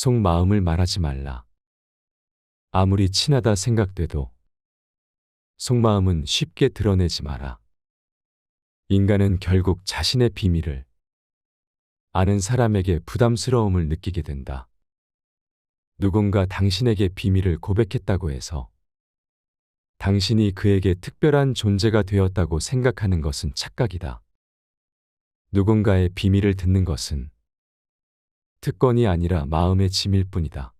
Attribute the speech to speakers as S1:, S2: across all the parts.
S1: 속마음을 말하지 말라. 아무리 친하다 생각돼도 속마음은 쉽게 드러내지 마라. 인간은 결국 자신의 비밀을 아는 사람에게 부담스러움을 느끼게 된다. 누군가 당신에게 비밀을 고백했다고 해서 당신이 그에게 특별한 존재가 되었다고 생각하는 것은 착각이다. 누군가의 비밀을 듣는 것은 특권이 아니라 마음의 짐일 뿐이다.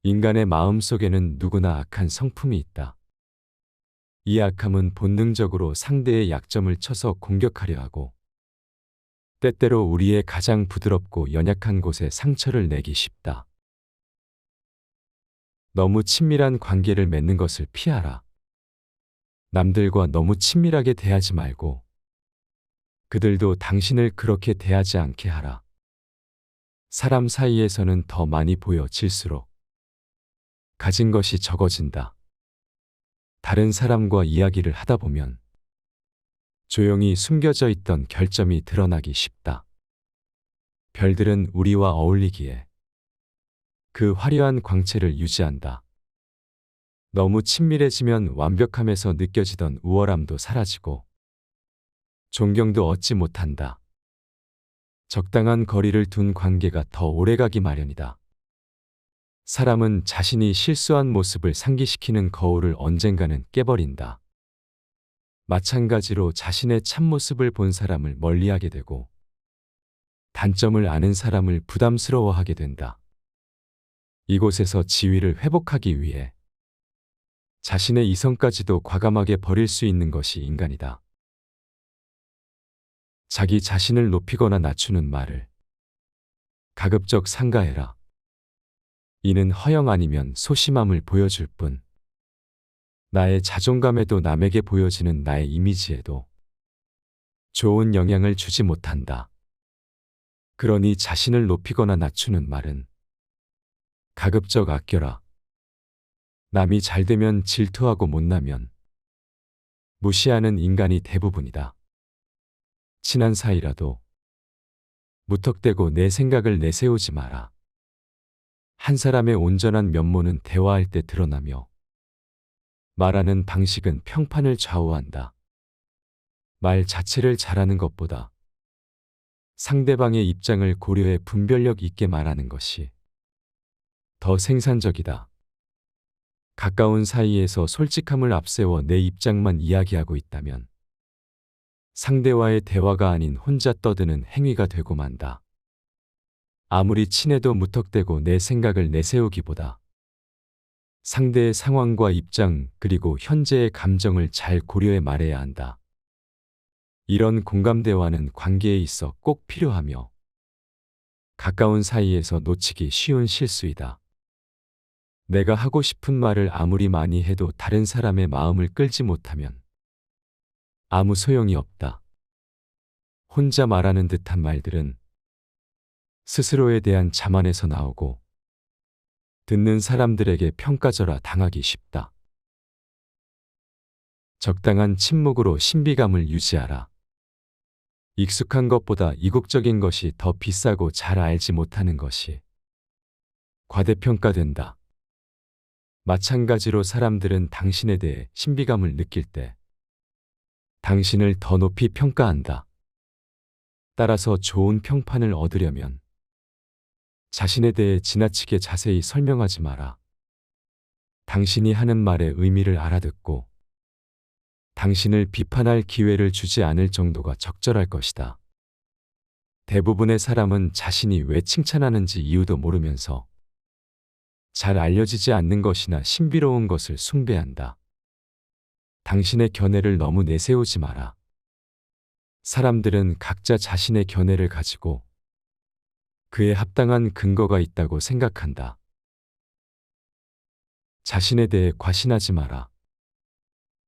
S1: 인간의 마음 속에는 누구나 악한 성품이 있다. 이 악함은 본능적으로 상대의 약점을 쳐서 공격하려 하고 때때로 우리의 가장 부드럽고 연약한 곳에 상처를 내기 쉽다. 너무 친밀한 관계를 맺는 것을 피하라. 남들과 너무 친밀하게 대하지 말고 그들도 당신을 그렇게 대하지 않게 하라. 사람 사이에서는 더 많이 보여질수록 가진 것이 적어진다. 다른 사람과 이야기를 하다 보면 조용히 숨겨져 있던 결점이 드러나기 쉽다. 별들은 우리와 어울리기에 그 화려한 광채를 유지한다. 너무 친밀해지면 완벽함에서 느껴지던 우월함도 사라지고 존경도 얻지 못한다. 적당한 거리를 둔 관계가 더 오래가기 마련이다. 사람은 자신이 실수한 모습을 상기시키는 거울을 언젠가는 깨버린다. 마찬가지로 자신의 참모습을 본 사람을 멀리하게 되고 단점을 아는 사람을 부담스러워하게 된다. 이곳에서 지위를 회복하기 위해 자신의 이성까지도 과감하게 버릴 수 있는 것이 인간이다. 자기 자신을 높이거나 낮추는 말을 가급적 삼가해라. 이는 허영 아니면 소심함을 보여줄 뿐, 나의 자존감에도 남에게 보여지는 나의 이미지에도 좋은 영향을 주지 못한다. 그러니 자신을 높이거나 낮추는 말은 가급적 아껴라. 남이 잘되면 질투하고 못나면 무시하는 인간이 대부분이다. 친한 사이라도 무턱대고 내 생각을 내세우지 마라. 한 사람의 온전한 면모는 대화할 때 드러나며 말하는 방식은 평판을 좌우한다. 말 자체를 잘하는 것보다 상대방의 입장을 고려해 분별력 있게 말하는 것이 더 생산적이다. 가까운 사이에서 솔직함을 앞세워 내 입장만 이야기하고 있다면 상대와의 대화가 아닌 혼자 떠드는 행위가 되고 만다. 아무리 친해도 무턱대고 내 생각을 내세우기보다 상대의 상황과 입장 그리고 현재의 감정을 잘 고려해 말해야 한다. 이런 공감 대화는 관계에 있어 꼭 필요하며 가까운 사이에서 놓치기 쉬운 실수이다. 내가 하고 싶은 말을 아무리 많이 해도 다른 사람의 마음을 끌지 못하면 아무 소용이 없다. 혼자 말하는 듯한 말들은 스스로에 대한 자만에서 나오고 듣는 사람들에게 평가절하 당하기 쉽다. 적당한 침묵으로 신비감을 유지하라. 익숙한 것보다 이국적인 것이 더 비싸고 잘 알지 못하는 것이 과대평가된다. 마찬가지로 사람들은 당신에 대해 신비감을 느낄 때 당신을 더 높이 평가한다. 따라서 좋은 평판을 얻으려면 자신에 대해 지나치게 자세히 설명하지 마라. 당신이 하는 말의 의미를 알아듣고 당신을 비판할 기회를 주지 않을 정도가 적절할 것이다. 대부분의 사람은 자신이 왜 칭찬하는지 이유도 모르면서 잘 알려지지 않는 것이나 신비로운 것을 숭배한다. 당신의 견해를 너무 내세우지 마라. 사람들은 각자 자신의 견해를 가지고 그에 합당한 근거가 있다고 생각한다. 자신에 대해 과신하지 마라.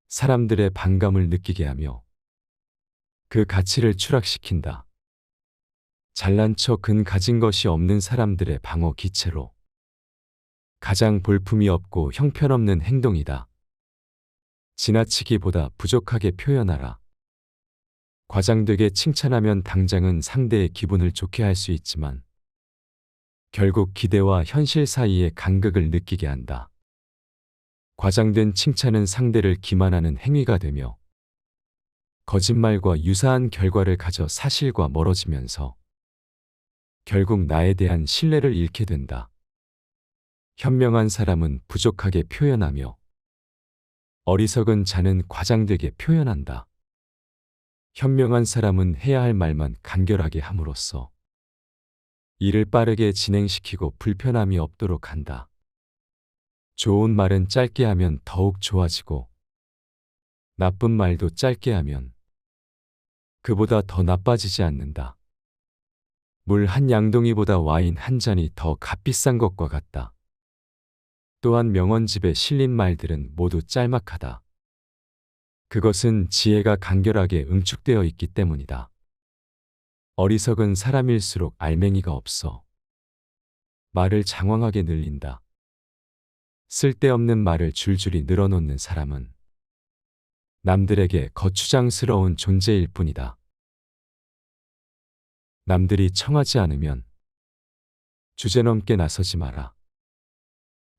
S1: 사람들의 반감을 느끼게 하며 그 가치를 추락시킨다. 잘난 척 근 가진 것이 없는 사람들의 방어 기체로 가장 볼품이 없고 형편없는 행동이다. 지나치기보다 부족하게 표현하라. 과장되게 칭찬하면 당장은 상대의 기분을 좋게 할 수 있지만 결국 기대와 현실 사이의 간극을 느끼게 한다. 과장된 칭찬은 상대를 기만하는 행위가 되며 거짓말과 유사한 결과를 가져 사실과 멀어지면서 결국 나에 대한 신뢰를 잃게 된다. 현명한 사람은 부족하게 표현하며 어리석은 자는 과장되게 표현한다. 현명한 사람은 해야 할 말만 간결하게 함으로써 일을 빠르게 진행시키고 불편함이 없도록 한다. 좋은 말은 짧게 하면 더욱 좋아지고 나쁜 말도 짧게 하면 그보다 더 나빠지지 않는다. 물 한 양동이보다 와인 한 잔이 더 값비싼 것과 같다. 또한 명언집에 실린 말들은 모두 짤막하다. 그것은 지혜가 간결하게 응축되어 있기 때문이다. 어리석은 사람일수록 알맹이가 없어 말을 장황하게 늘린다. 쓸데없는 말을 줄줄이 늘어놓는 사람은 남들에게 거추장스러운 존재일 뿐이다. 남들이 청하지 않으면 주제넘게 나서지 마라.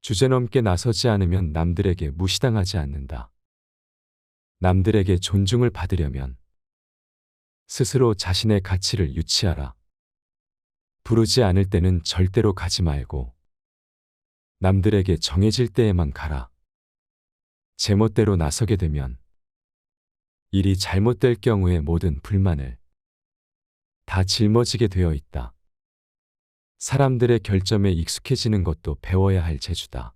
S1: 주제넘게 나서지 않으면 남들에게 무시당하지 않는다. 남들에게 존중을 받으려면 스스로 자신의 가치를 유치하라. 부르지 않을 때는 절대로 가지 말고 남들에게 정해질 때에만 가라. 제멋대로 나서게 되면 일이 잘못될 경우에 모든 불만을 다 짊어지게 되어 있다. 사람들의 결점에 익숙해지는 것도 배워야 할 재주다.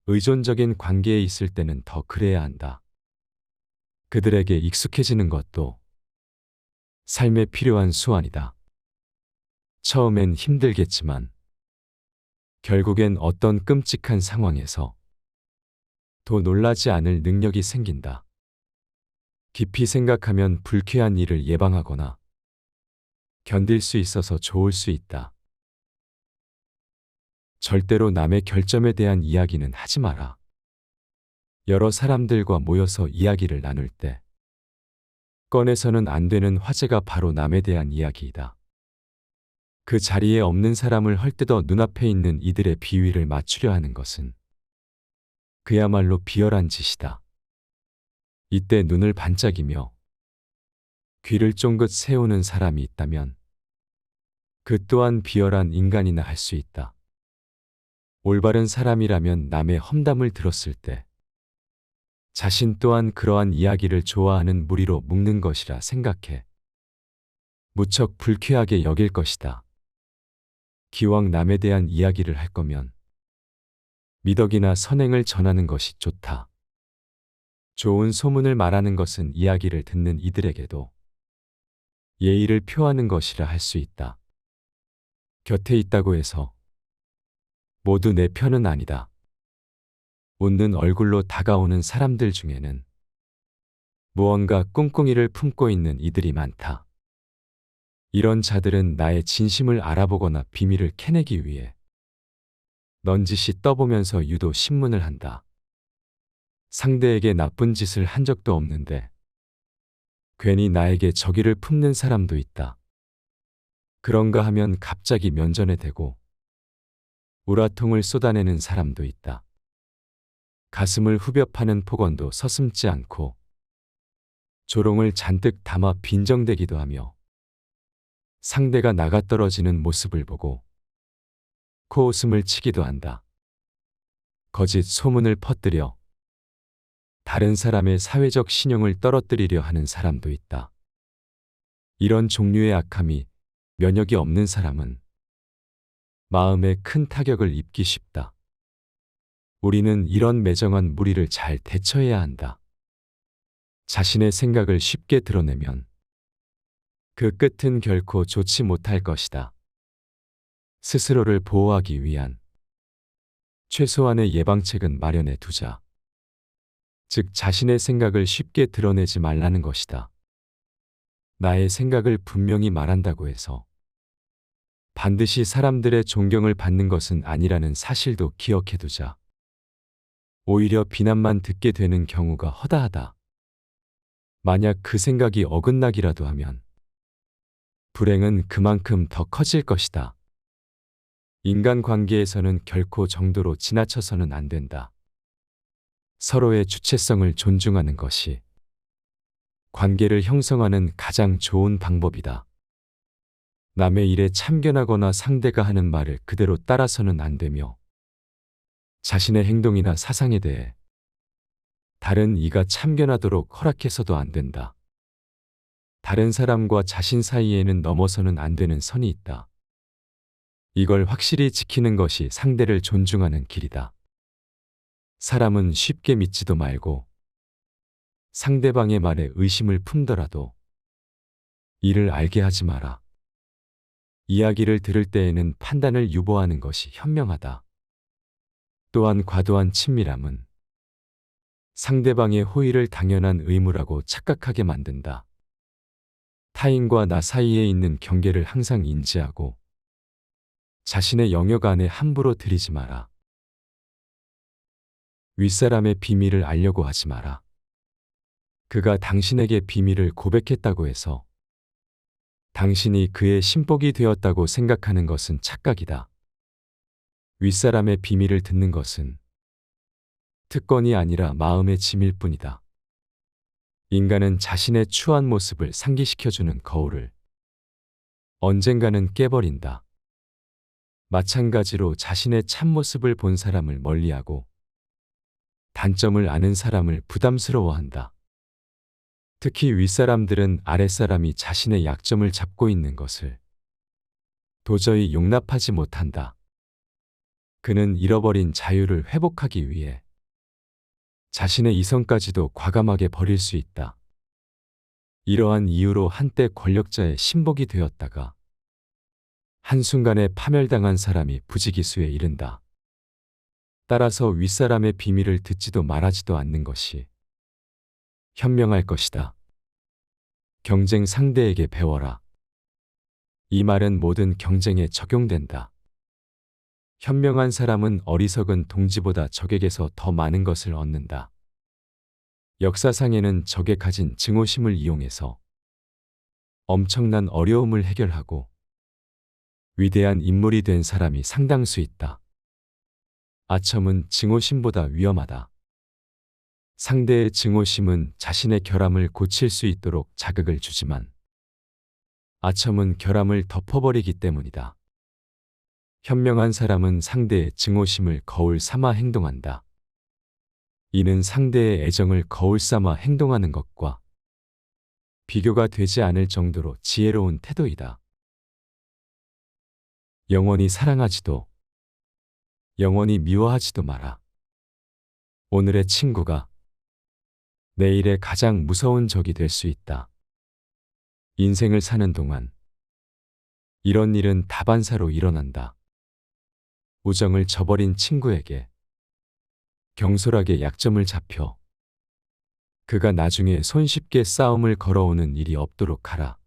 S1: 의존적인 관계에 있을 때는 더 그래야 한다. 그들에게 익숙해지는 것도 삶에 필요한 수완이다. 처음엔 힘들겠지만 결국엔 어떤 끔찍한 상황에서 더 놀라지 않을 능력이 생긴다. 깊이 생각하면 불쾌한 일을 예방하거나 견딜 수 있어서 좋을 수 있다. 절대로 남의 결점에 대한 이야기는 하지 마라. 여러 사람들과 모여서 이야기를 나눌 때 꺼내서는 안 되는 화제가 바로 남에 대한 이야기이다. 그 자리에 없는 사람을 헐뜯어 눈앞에 있는 이들의 비위를 맞추려 하는 것은 그야말로 비열한 짓이다. 이때 눈을 반짝이며 귀를 쫑긋 세우는 사람이 있다면 그 또한 비열한 인간이나 할 수 있다. 올바른 사람이라면 남의 험담을 들었을 때 자신 또한 그러한 이야기를 좋아하는 무리로 묶는 것이라 생각해 무척 불쾌하게 여길 것이다. 기왕 남에 대한 이야기를 할 거면 미덕이나 선행을 전하는 것이 좋다. 좋은 소문을 말하는 것은 이야기를 듣는 이들에게도 예의를 표하는 것이라 할 수 있다. 곁에 있다고 해서 모두 내 편은 아니다. 웃는 얼굴로 다가오는 사람들 중에는 무언가 꿍꿍이를 품고 있는 이들이 많다. 이런 자들은 나의 진심을 알아보거나 비밀을 캐내기 위해 넌지시 떠보면서 유도 신문을 한다. 상대에게 나쁜 짓을 한 적도 없는데 괜히 나에게 적의를 품는 사람도 있다. 그런가 하면 갑자기 면전에 대고 우라통을 쏟아내는 사람도 있다. 가슴을 후벼 파는 폭언도 서슴지 않고 조롱을 잔뜩 담아 빈정대기도 하며 상대가 나가떨어지는 모습을 보고 코웃음을 치기도 한다. 거짓 소문을 퍼뜨려 다른 사람의 사회적 신용을 떨어뜨리려 하는 사람도 있다. 이런 종류의 악함이 면역이 없는 사람은 마음에 큰 타격을 입기 쉽다. 우리는 이런 매정한 무리를 잘 대처해야 한다. 자신의 생각을 쉽게 드러내면 그 끝은 결코 좋지 못할 것이다. 스스로를 보호하기 위한 최소한의 예방책은 마련해 두자. 즉 자신의 생각을 쉽게 드러내지 말라는 것이다. 나의 생각을 분명히 말한다고 해서 반드시 사람들의 존경을 받는 것은 아니라는 사실도 기억해 두자. 오히려 비난만 듣게 되는 경우가 허다하다. 만약 그 생각이 어긋나기라도 하면 불행은 그만큼 더 커질 것이다. 인간관계에서는 결코 정도로 지나쳐서는 안 된다. 서로의 주체성을 존중하는 것이 관계를 형성하는 가장 좋은 방법이다. 남의 일에 참견하거나 상대가 하는 말을 그대로 따라서는 안 되며 자신의 행동이나 사상에 대해 다른 이가 참견하도록 허락해서도 안 된다. 다른 사람과 자신 사이에는 넘어서는 안 되는 선이 있다. 이걸 확실히 지키는 것이 상대를 존중하는 길이다. 사람은 쉽게 믿지도 말고 상대방의 말에 의심을 품더라도 이를 알게 하지 마라. 이야기를 들을 때에는 판단을 유보하는 것이 현명하다. 또한 과도한 친밀함은 상대방의 호의를 당연한 의무라고 착각하게 만든다. 타인과 나 사이에 있는 경계를 항상 인지하고 자신의 영역 안에 함부로 들이지 마라. 윗사람의 비밀을 알려고 하지 마라. 그가 당신에게 비밀을 고백했다고 해서 당신이 그의 신복이 되었다고 생각하는 것은 착각이다. 윗사람의 비밀을 듣는 것은 특권이 아니라 마음의 짐일 뿐이다. 인간은 자신의 추한 모습을 상기시켜주는 거울을 언젠가는 깨버린다. 마찬가지로 자신의 참모습을 본 사람을 멀리하고 단점을 아는 사람을 부담스러워한다. 특히 윗사람들은 아랫사람이 자신의 약점을 잡고 있는 것을 도저히 용납하지 못한다. 그는 잃어버린 자유를 회복하기 위해 자신의 이성까지도 과감하게 버릴 수 있다. 이러한 이유로 한때 권력자의 신복이 되었다가 한순간에 파멸당한 사람이 부지기수에 이른다. 따라서 윗사람의 비밀을 듣지도 말하지도 않는 것이 현명할 것이다. 경쟁 상대에게 배워라. 이 말은 모든 경쟁에 적용된다. 현명한 사람은 어리석은 동지보다 적에게서 더 많은 것을 얻는다. 역사상에는 적에 가진 증오심을 이용해서 엄청난 어려움을 해결하고 위대한 인물이 된 사람이 상당수 있다. 아첨은 증오심보다 위험하다. 상대의 증오심은 자신의 결함을 고칠 수 있도록 자극을 주지만 아첨은 결함을 덮어버리기 때문이다. 현명한 사람은 상대의 증오심을 거울 삼아 행동한다. 이는 상대의 애정을 거울 삼아 행동하는 것과 비교가 되지 않을 정도로 지혜로운 태도이다. 영원히 사랑하지도 영원히 미워하지도 마라. 오늘의 친구가 내일의 가장 무서운 적이 될 수 있다. 인생을 사는 동안 이런 일은 다반사로 일어난다. 우정을 저버린 친구에게 경솔하게 약점을 잡혀 그가 나중에 손쉽게 싸움을 걸어오는 일이 없도록 하라.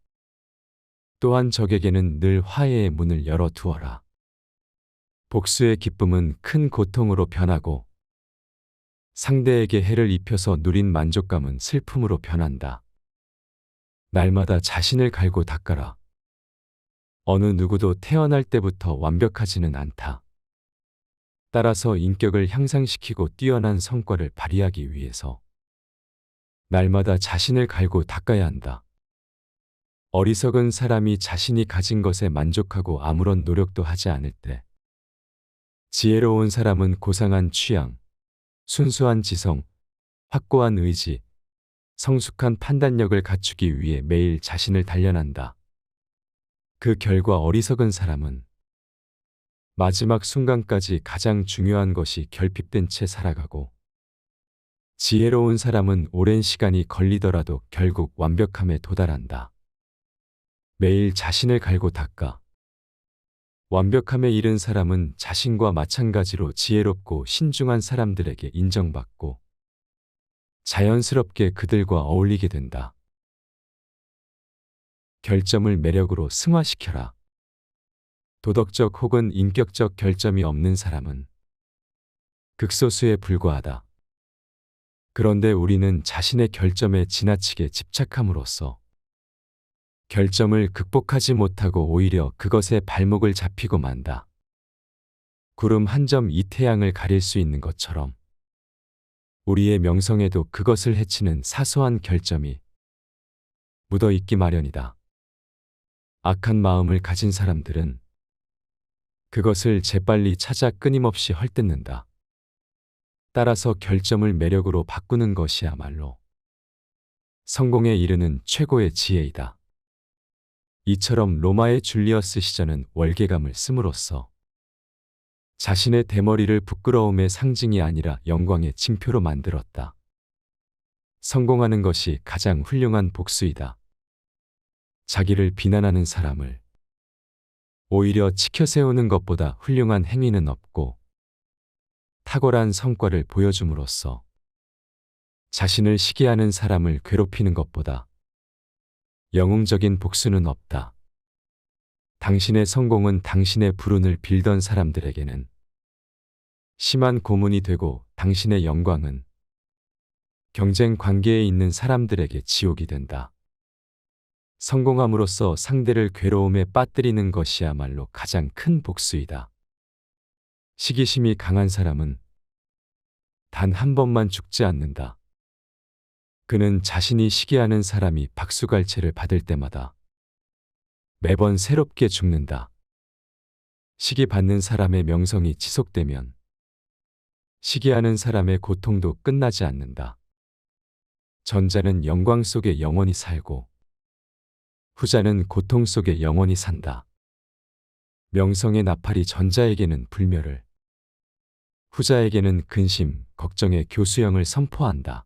S1: 또한 적에게는 늘 화해의 문을 열어두어라. 복수의 기쁨은 큰 고통으로 변하고 상대에게 해를 입혀서 누린 만족감은 슬픔으로 변한다. 날마다 자신을 갈고 닦아라. 어느 누구도 태어날 때부터 완벽하지는 않다. 따라서 인격을 향상시키고 뛰어난 성과를 발휘하기 위해서 날마다 자신을 갈고 닦아야 한다. 어리석은 사람이 자신이 가진 것에 만족하고 아무런 노력도 하지 않을 때, 지혜로운 사람은 고상한 취향, 순수한 지성, 확고한 의지, 성숙한 판단력을 갖추기 위해 매일 자신을 단련한다. 그 결과 어리석은 사람은 마지막 순간까지 가장 중요한 것이 결핍된 채 살아가고, 지혜로운 사람은 오랜 시간이 걸리더라도 결국 완벽함에 도달한다. 매일 자신을 갈고 닦아. 완벽함에 이른 사람은 자신과 마찬가지로 지혜롭고 신중한 사람들에게 인정받고 자연스럽게 그들과 어울리게 된다. 결점을 매력으로 승화시켜라. 도덕적 혹은 인격적 결점이 없는 사람은 극소수에 불과하다. 그런데 우리는 자신의 결점에 지나치게 집착함으로써 결점을 극복하지 못하고 오히려 그것에 발목을 잡히고 만다. 구름 한 점 이 태양을 가릴 수 있는 것처럼 우리의 명성에도 그것을 해치는 사소한 결점이 묻어 있기 마련이다. 악한 마음을 가진 사람들은 그것을 재빨리 찾아 끊임없이 헐뜯는다. 따라서 결점을 매력으로 바꾸는 것이야말로 성공에 이르는 최고의 지혜이다. 이처럼 로마의 줄리어스 시저는 월계감을 씀으로써 자신의 대머리를 부끄러움의 상징이 아니라 영광의 징표로 만들었다. 성공하는 것이 가장 훌륭한 복수이다. 자기를 비난하는 사람을 오히려 치켜세우는 것보다 훌륭한 행위는 없고 탁월한 성과를 보여줌으로써 자신을 시기하는 사람을 괴롭히는 것보다 영웅적인 복수는 없다. 당신의 성공은 당신의 불운을 빌던 사람들에게는 심한 고문이 되고 당신의 영광은 경쟁 관계에 있는 사람들에게 지옥이 된다. 성공함으로써 상대를 괴로움에 빠뜨리는 것이야말로 가장 큰 복수이다. 시기심이 강한 사람은 단 한 번만 죽지 않는다. 그는 자신이 시기하는 사람이 박수갈채를 받을 때마다 매번 새롭게 죽는다. 시기받는 사람의 명성이 지속되면 시기하는 사람의 고통도 끝나지 않는다. 전자는 영광 속에 영원히 살고 후자는 고통 속에 영원히 산다. 명성의 나팔이 전자에게는 불멸을, 후자에게는 근심, 걱정의 교수형을 선포한다.